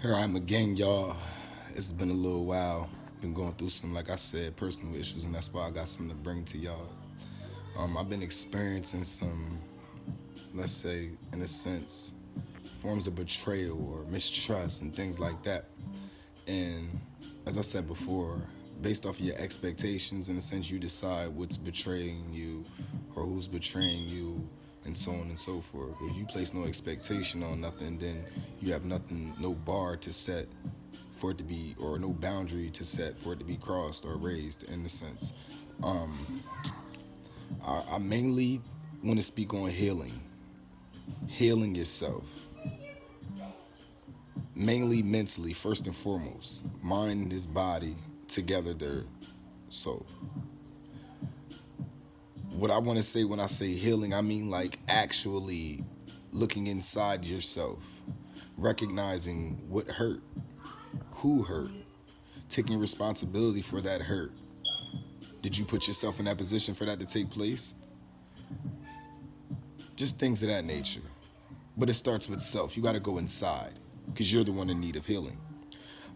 Here I am again, y'all. It's been a little while. Been going through some, like I said, personal issues, and that's why I got something to bring to y'all. I've been experiencing some, let's say, in a sense, forms of betrayal or mistrust and things like that. And as I said before, based off of your expectations, in a sense, you decide what's betraying you or who's betraying you, and so on and so forth. If you place no expectation on nothing, then you have nothing, no bar to set for it to be, or no boundary to set for it to be crossed or raised, in a sense. I mainly want to speak on healing yourself, mainly mentally, first and foremost. Mind is body, together they're soul. What I want to say when I say healing, I mean like actually looking inside yourself, recognizing what hurt, who hurt, taking responsibility for that hurt. Did you put yourself in that position for that to take place? Just things of that nature. But it starts with self. You got to go inside because you're the one in need of healing.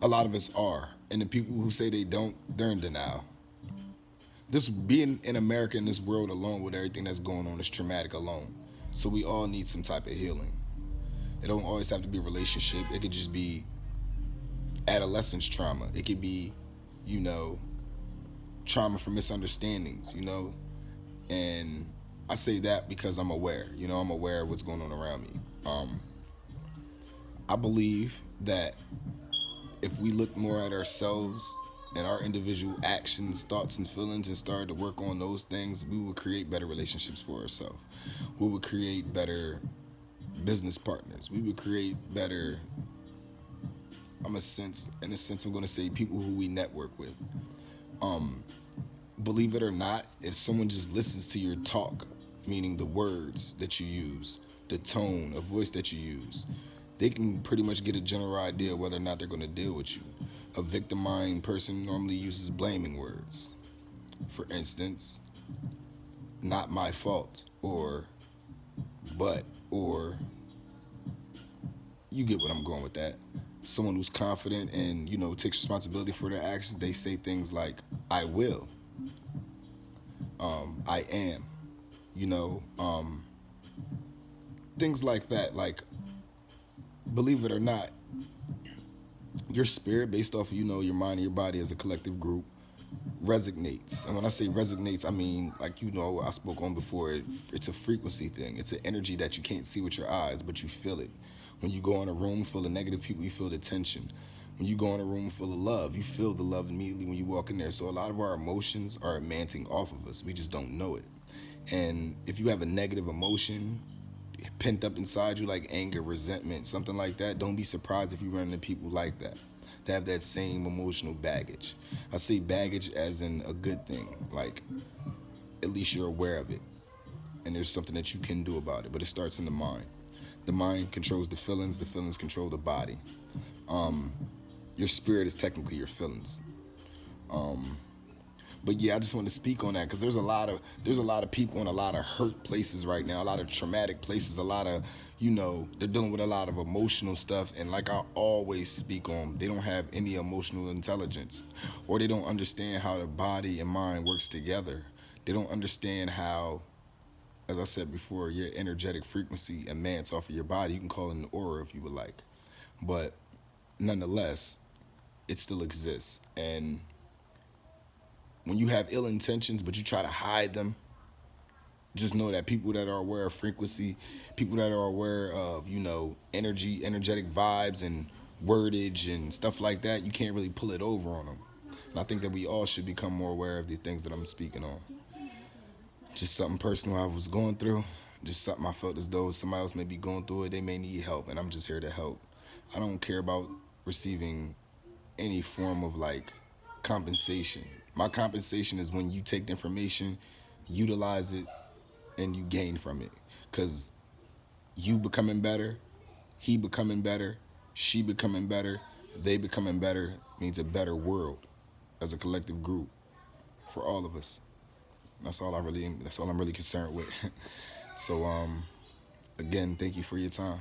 A lot of us are. And the people who say they don't, they're in denial. This being in America in this world alone with everything that's going on is traumatic alone. So we all need some type of healing. It don't always have to be a relationship. It could just be adolescence trauma. It could be, you know, trauma from misunderstandings, And I say that because I'm aware. I'm aware of what's going on around me. I believe that if we look more at ourselves and our individual actions, thoughts, and feelings and started to work on those things, we would create better relationships for ourselves. We would create better business partners. We would create better, in a sense, I'm going to say people who we network with. Believe it or not, if someone just listens to your talk, meaning the words that you use, the tone of voice that you use, they can pretty much get a general idea whether or not they're going to deal with you. A victimized person normally uses blaming words. For instance, not my fault, or but, or you get what I'm going with that. Someone who's confident and, takes responsibility for their actions, they say things like, I will. I am, things like that. Like, believe it or not, your spirit, based off of, your mind and your body as a collective group, resonates. And when I say resonates, I mean, like, I spoke on before, it's a frequency thing. It's an energy that you can't see with your eyes, but you feel it. When you go in a room full of negative people, you feel the tension. When you go in a room full of love, you feel the love immediately when you walk in there. So a lot of our emotions are emanting off of us. We just don't know it. And if you have a negative emotion pent up inside you, like anger, resentment, something like that, don't be surprised if you run into people like that. They have that same emotional baggage. I say baggage as in a good thing. Like, at least you're aware of it. And there's something that you can do about it. But it starts in the mind. The mind controls the feelings control the body. Your spirit is technically your feelings. But yeah, I just want to speak on that because there's a lot of people in a lot of hurt places right now, a lot of traumatic places, a lot of, they're dealing with a lot of emotional stuff. And like I always speak on, they don't have any emotional intelligence, or they don't understand how the body and mind works together. They don't understand how, as I said before, your energetic frequency emanates off of your body. You can call it an aura if you would like. But nonetheless, it still exists. And when you have ill intentions, but you try to hide them, just know that people that are aware of frequency, people that are aware of, energy, energetic vibes and wordage and stuff like that, you can't really pull it over on them. And I think that we all should become more aware of the things that I'm speaking on. Just something personal I was going through, just something I felt as though somebody else may be going through it, they may need help, and I'm just here to help. I don't care about receiving any form of like compensation. My compensation is when you take the information, utilize it, and you gain from it. Because you becoming better, he becoming better, she becoming better, they becoming better means a better world as a collective group for all of us. That's all I'm really concerned with. So again, thank you for your time.